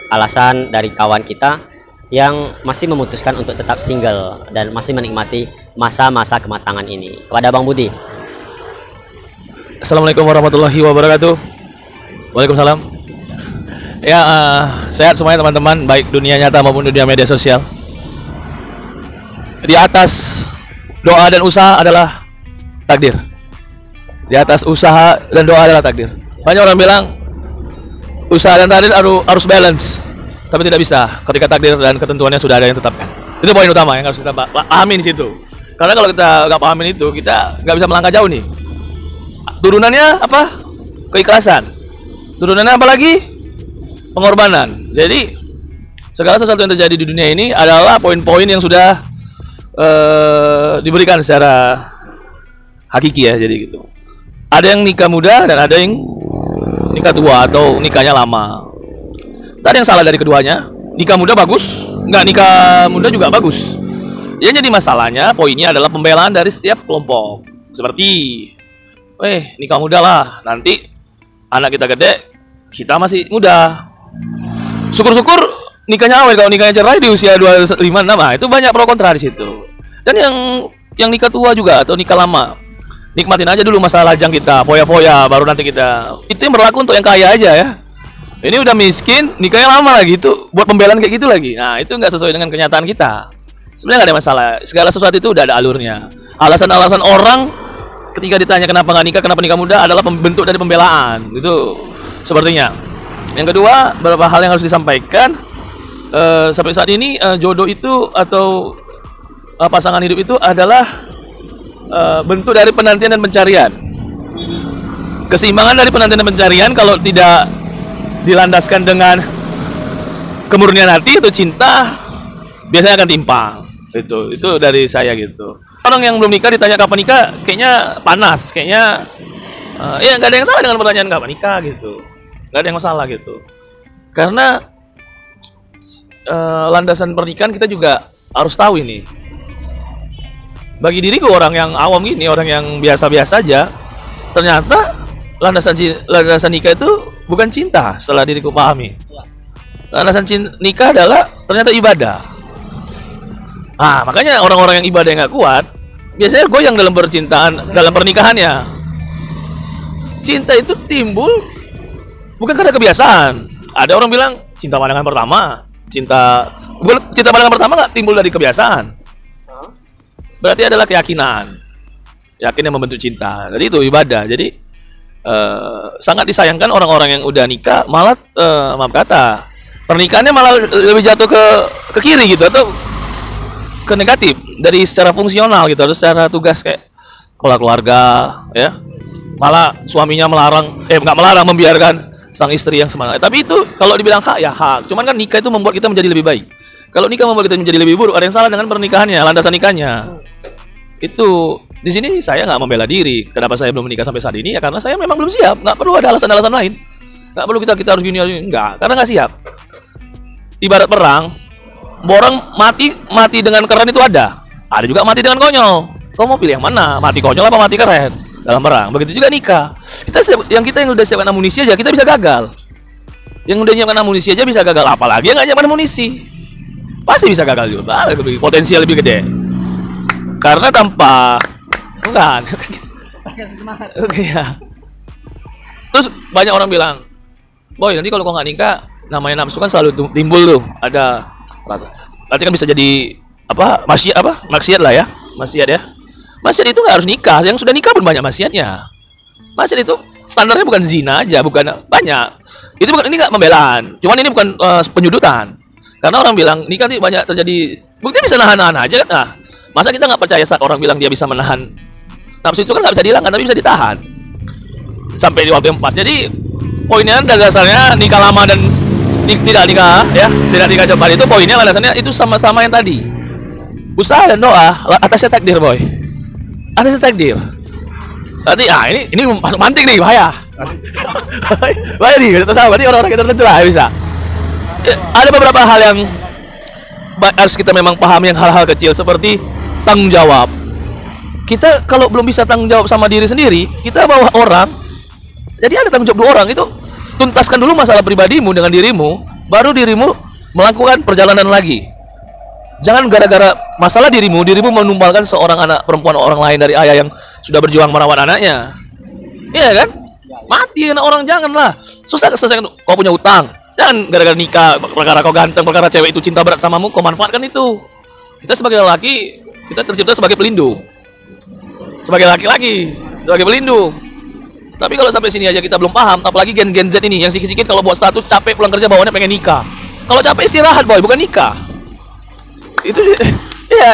alasan dari kawan kita yang masih memutuskan untuk tetap single dan masih menikmati masa-masa kematangan ini. Kepada Bang Budi. Assalamualaikum warahmatullahi wabarakatuh. Waalaikumsalam. Ya, sehat semuanya teman-teman, baik dunia nyata maupun dunia media sosial. Di atas doa dan usaha adalah takdir. Di atas usaha dan doa adalah takdir. Banyak orang bilang usaha dan takdir harus balance, tapi tidak bisa ketika takdir dan ketentuannya sudah ada yang tetapkan. Itu poin utama yang harus kita pahami di situ. Karena kalau kita nggak pahamin itu, kita nggak bisa melangkah jauh nih. Turunannya apa? Keikhlasan. Turunannya apa lagi? Pengorbanan. Jadi segala sesuatu yang terjadi di dunia ini adalah poin-poin yang sudah diberikan secara hakiki ya. Jadi gitu. Ada yang nikah muda dan ada yang nikah tua atau nikahnya lama. Tak ada yang salah dari keduanya. Nikah muda bagus, nggak nikah muda juga bagus. Yang jadi masalahnya, poinnya adalah pembelaan dari setiap kelompok. Seperti, nikah muda lah, nanti anak kita gede, kita masih muda. Syukur-syukur nikahnya awal, kalau nikahnya cerai di usia 25, 6, itu banyak pro kontra di situ. Dan yang nikah tua juga atau nikah lama, nikmatin aja dulu masa lajang kita, foya-foya, baru nanti kita. Itu yang berlaku untuk yang kaya aja ya. Ini udah miskin, nikahnya lama lagi, itu buat pembelaan kayak gitu lagi. Nah, itu nggak sesuai dengan kenyataan kita. Sebenarnya nggak ada masalah, segala sesuatu itu udah ada alurnya. Alasan-alasan orang ketika ditanya kenapa nggak nikah, kenapa nikah muda adalah bentuk dari pembelaan. Itu sepertinya. Yang kedua, beberapa hal yang harus disampaikan. Sampai saat ini jodoh itu atau pasangan hidup itu adalah bentuk dari penantian dan pencarian. Keseimbangan dari penantian dan pencarian kalau tidak dilandaskan dengan kemurnian hati atau cinta, biasanya akan timpang. Itu dari saya gitu. Orang yang belum nikah ditanya kapan nikah, kayaknya panas, kayaknya ya nggak ada yang salah dengan pertanyaan kapan nikah gitu, nggak ada yang masalah gitu. Karena landasan pernikahan kita juga harus tahu ini. Bagi diriku orang yang awam gini, orang yang biasa-biasa aja, ternyata landasan nikah itu bukan cinta setelah diriku pahami. Landasan nikah adalah ternyata ibadah. Nah, makanya orang-orang yang ibadah yang nggak kuat biasanya goyang dalam percintaan, dalam pernikahannya. Cinta itu timbul bukan karena kebiasaan. Ada orang bilang cinta pandangan pertama, cinta pandangan pertama nggak timbul dari kebiasaan. Berarti adalah keyakinan, yakin yang membentuk cinta. Jadi itu ibadah. Jadi sangat disayangkan orang-orang yang udah nikah malah maaf kata pernikahannya malah lebih jatuh ke kiri gitu atau ke negatif dari secara fungsional gitu atau secara tugas kayak keluarga ya, malah suaminya nggak melarang, membiarkan sang istri yang semangat. Tapi itu kalau dibilang hak ya hak, cuman kan nikah itu membuat kita menjadi lebih baik. Kalau nikah membuat kita menjadi lebih buruk, ada yang salah dengan pernikahannya, landasan nikahnya. Itu di sini saya nggak membela diri. Kenapa saya belum menikah sampai saat ini? Ya karena saya memang belum siap. Nggak perlu ada alasan-alasan lain. Nggak perlu kita harus gini, enggak. Karena nggak siap. Ibarat perang, orang mati dengan keren itu ada. Ada juga mati dengan konyol. Kau mau pilih yang mana? Mati konyol apa mati keren dalam perang? Begitu juga nikah. Yang udah siapkan amunisi aja kita bisa gagal. Yang udah nyiapkan amunisi aja bisa gagal. Apalagi yang nggak nyiapkan amunisi, pasti bisa gagal juga. Potensial lebih gede. Karena tanpa bukan. Oke ya. Terus banyak orang bilang, boy nanti kalau kau nggak nikah, namanya nafsu kan selalu timbul tuh. Ada rasa. Nanti kan bisa jadi maksiat lah ya. Maksiat ya. Maksiat itu nggak harus nikah. Yang sudah nikah pun banyak maksiatnya. Maksiat itu standarnya bukan zina aja, bukan banyak. Itu bukan, ini nggak pembelaan. Cuman ini bukan penyudutan. Karena orang bilang nikah itu banyak terjadi. Buktinya bisa nahan-nahan aja kan. Nah, masa kita nggak percaya saat orang bilang dia bisa menahan nafsu itu kan nggak bisa dihilangkan tapi bisa ditahan sampai di waktu yang pas. Jadi poinnya dasarnya nikah lama dan tidak nikah cepat itu poinnya landasannya itu sama-sama yang tadi, usaha dan doa, atasnya takdir boy, atasnya takdir. Tadi ini masuk mantik nih, bahaya nih, kita tahu berarti orang-orang kita tertentu lah bisa. Ada beberapa hal yang harus kita memang pahami, yang hal-hal kecil seperti tanggung jawab. Kita kalau belum bisa tanggung jawab sama diri sendiri, kita bawa orang. Jadi ada tanggung jawab dua orang, itu tuntaskan dulu masalah pribadimu dengan dirimu, baru dirimu melakukan perjalanan lagi. Jangan gara-gara masalah dirimu menumbalkan seorang anak perempuan orang lain dari ayah yang sudah berjuang merawat anaknya. Iya kan? Mati anak orang, janganlah. Susah selesai kau punya utang. Jangan gara-gara nikah, perkara kau ganteng, perkara cewek itu cinta berat samamu, kau manfaatkan itu. Kita sebagai lelaki, kita tercipta sebagai pelindung. Sebagai laki-laki, sebagai pelindung. Tapi kalau sampai sini aja kita belum paham, apalagi gen Z ini yang sikit-sikit kalau buat status capek pulang kerja bawaannya pengen nikah. Kalau capek istirahat boy, bukan nikah. Itu ya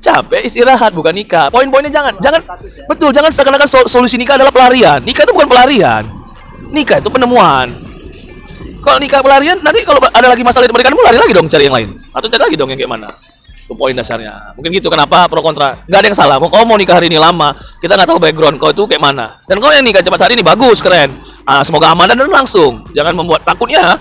capek istirahat bukan nikah. Poin-poinnya jangan betul, jangan seakan-akan solusi nikah adalah pelarian. Nikah itu bukan pelarian. Nikah itu penemuan. Kalau nikah pelarian, nanti kalau ada lagi masalah di pernikahanmu lari lagi dong cari yang lain. Atau cari lagi dong yang kayak mana. Itu poin dasarnya. Mungkin gitu kenapa pro kontra. Nggak ada yang salah. Kau mau nikah hari ini lama, kita nggak tahu background kau itu kayak mana. Dan kau yang nikah cepat hari ini bagus, keren. Semoga aman dan langsung. Jangan membuat takutnya.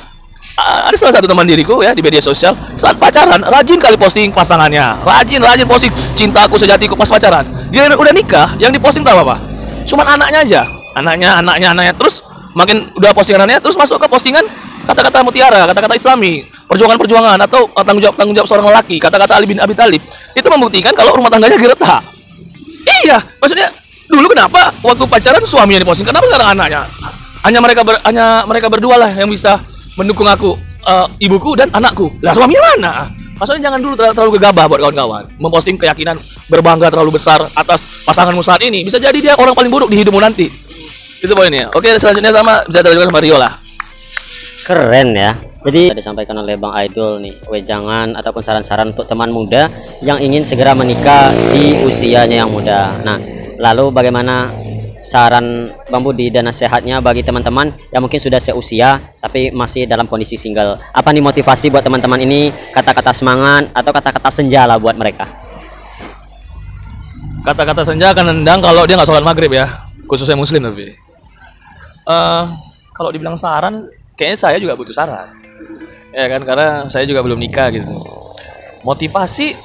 Ada salah satu teman diriku ya di media sosial saat pacaran rajin kali posting pasangannya, rajin posting cintaku sejatiku pas pacaran. Dia udah nikah, yang diposting tahu apa? Cuman anaknya aja, anaknya. Terus makin udah postingannya, terus masuk ke postingan kata-kata mutiara, kata-kata Islami, perjuangan atau tanggung jawab seorang lelaki, kata-kata Ali bin Abi Thalib. Itu membuktikan kalau rumah tangganya gereta. Iya, maksudnya dulu kenapa waktu pacaran suaminya diposting, kenapa sekarang anaknya? Hanya mereka berdua lah yang bisa mendukung aku, ibuku dan anakku. Lah suaminya mana? Maksudnya jangan dulu terlalu gegabah buat kawan-kawan memposting keyakinan berbangga terlalu besar atas pasanganmu saat ini. Bisa jadi dia orang paling buruk di hidupmu nanti. Itu poinnya. Oke, selanjutnya bisa dilanjutkan sama Rio lah. Keren ya. Jadi disampaikan oleh Bang Aidul nih, wejangan ataupun saran-saran untuk teman muda yang ingin segera menikah di usianya yang muda. Nah, lalu bagaimana saran Bang Budi dan nasihatnya bagi teman-teman yang mungkin sudah seusia tapi masih dalam kondisi single? Apa nih motivasi buat teman-teman ini, kata-kata semangat atau kata-kata senja lah buat mereka? Kata-kata senja akan nendang kalau dia nggak sholat maghrib ya, khususnya muslim tapi. Kalau dibilang saran, kayaknya saya juga butuh saran. Ya kan, karena saya juga belum nikah gitu. Motivasi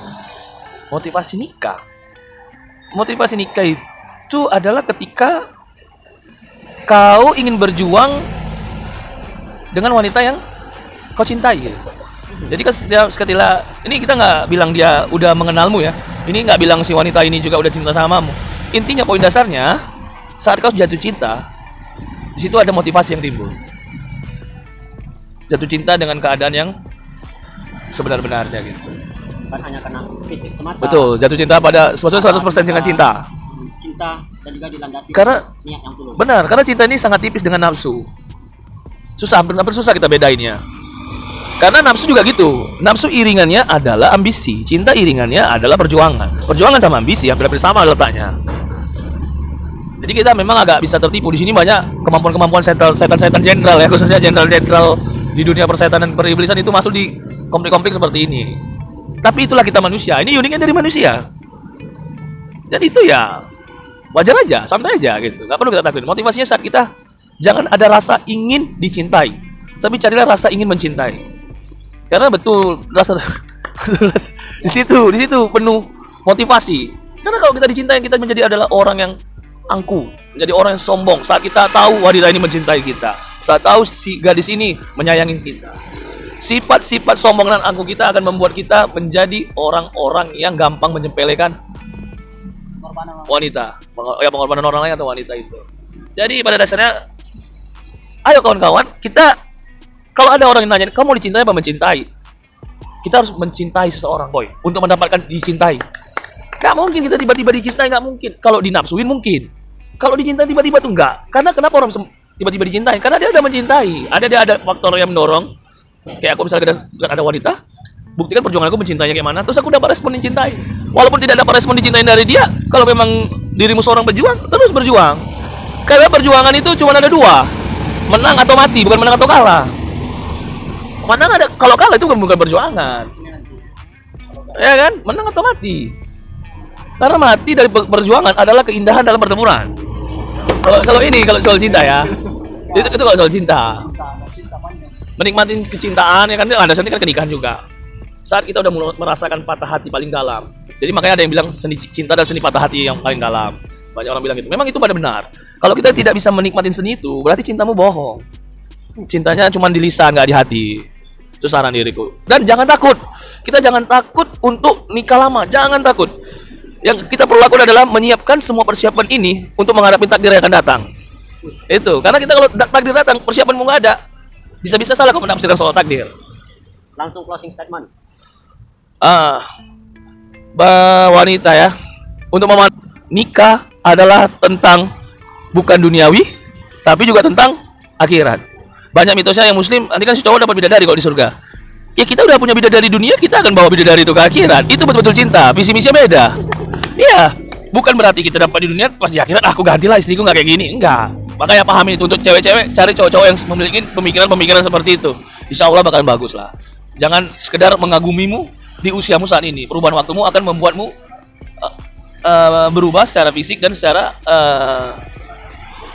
nikah. Motivasi nikah itu adalah ketika kau ingin berjuang dengan wanita yang kau cintai gitu. Jadi ketika ini kita nggak bilang dia udah mengenalmu ya, ini nggak bilang si wanita ini juga udah cinta samamu. Intinya poin dasarnya saat kau jatuh cinta, di situ ada motivasi yang timbul. Jatuh cinta dengan keadaan yang sebenar-benarnya gitu. Bukan hanya karena fisik semata. Betul, jatuh cinta pada 100% dengan cinta. Cinta dan juga dilandasi karena niat yang tulus. Benar, karena cinta ini sangat tipis dengan nafsu. Hampir susah kita bedainnya. Karena nafsu juga gitu. Nafsu iringannya adalah ambisi, cinta iringannya adalah perjuangan. Perjuangan sama ambisi hampir sama letaknya. Jadi kita memang agak bisa tertipu. Di sini banyak kemampuan setan jenderal ya, khususnya jenderal di dunia persetan dan periblisan itu masuk di konflik-konflik seperti ini. Tapi itulah kita manusia. Ini uniknya dari manusia. Dan itu ya wajar aja, santai aja gitu. Gak perlu kita takutin. Motivasinya saat kita jangan ada rasa ingin dicintai, tapi carilah rasa ingin mencintai. Karena betul rasa di situ penuh motivasi. Karena kalau kita dicintai, kita menjadi adalah orang yang angkuh, menjadi orang yang sombong. Saat kita tahu wanita ini mencintai kita, saat tahu si gadis ini menyayangi kita, sifat-sifat sombong dan angkuh kita akan membuat kita menjadi orang-orang yang gampang menyepelekan wanita, ya pengorbanan orang lain atau wanita itu. Jadi pada dasarnya, ayo kawan-kawan, kita kalau ada orang yang nanya, kamu mau dicintai apa mencintai? Kita harus mencintai seseorang, boy, untuk mendapatkan dicintai. Gak mungkin kita tiba-tiba dicintai, gak mungkin. Kalau dinafsuin mungkin. Kalau dicintai tiba-tiba tuh enggak. Karena kenapa orang tiba-tiba dicintai? Karena dia udah mencintai. Dia ada faktor yang mendorong. Kayak aku misalnya ada wanita, buktikan perjuangan aku mencintainya kayak mana, terus aku dapat respon dicintai. Walaupun tidak dapat respon dicintai dari dia, kalau memang dirimu seorang berjuang, terus berjuang. Karena perjuangan itu cuma ada dua, menang atau mati, bukan menang atau kalah. Menang ada, kalau kalah itu bukan perjuangan, ya kan? Menang atau mati. Karena mati dari perjuangan adalah keindahan dalam pertempuran. Kalau soal cinta ya, itu kalau soal cinta. Menikmati kecintaan ya kan, ada seni kan kenikahan juga. Saat kita udah merasakan patah hati paling dalam. Jadi makanya ada yang bilang seni cinta dan seni patah hati yang paling dalam. Banyak orang bilang gitu. Memang itu pada benar. Kalau kita tidak bisa menikmati seni itu, berarti cintamu bohong. cintanya cuma di lisan, nggak di hati. Itu saran diriku. Dan jangan takut. Kita jangan takut untuk nikah lama. Jangan takut. Yang kita perlu lakukan adalah menyiapkan semua persiapan ini untuk menghadapi takdir yang akan datang. Itu. Karena kita kalau takdir datang, persiapanmu nggak ada. Bisa-bisa salah kau menafsirkan soal takdir. Langsung closing statement. Wanita ya. Untuk nikah adalah tentang bukan duniawi, tapi juga tentang akhirat. Banyak mitosnya yang muslim, nanti kan si cowok dapat bidadari kalau di surga. Ya kita udah punya bidadari dunia, kita akan bawa bidadari itu ke akhirat. Itu betul-betul cinta, visi misinya beda. Iya, bukan berarti kita dapat di dunia, pas di akhirat aku gantilah istriku nggak kayak gini. Enggak. Makanya pahami itu, untuk cewek-cewek cari cowok-cowok yang memiliki pemikiran-pemikiran seperti itu. Insya Allah bakalan bagus lah. Jangan sekedar mengagumimu di usiamu saat ini. Perubahan waktumu akan membuatmu berubah secara fisik dan secara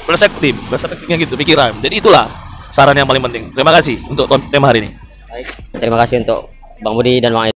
perspektifnya gitu, pikiran. Jadi itulah saran yang paling penting. Terima kasih untuk tema hari ini. Baik, terima kasih untuk Bang Budi dan Bang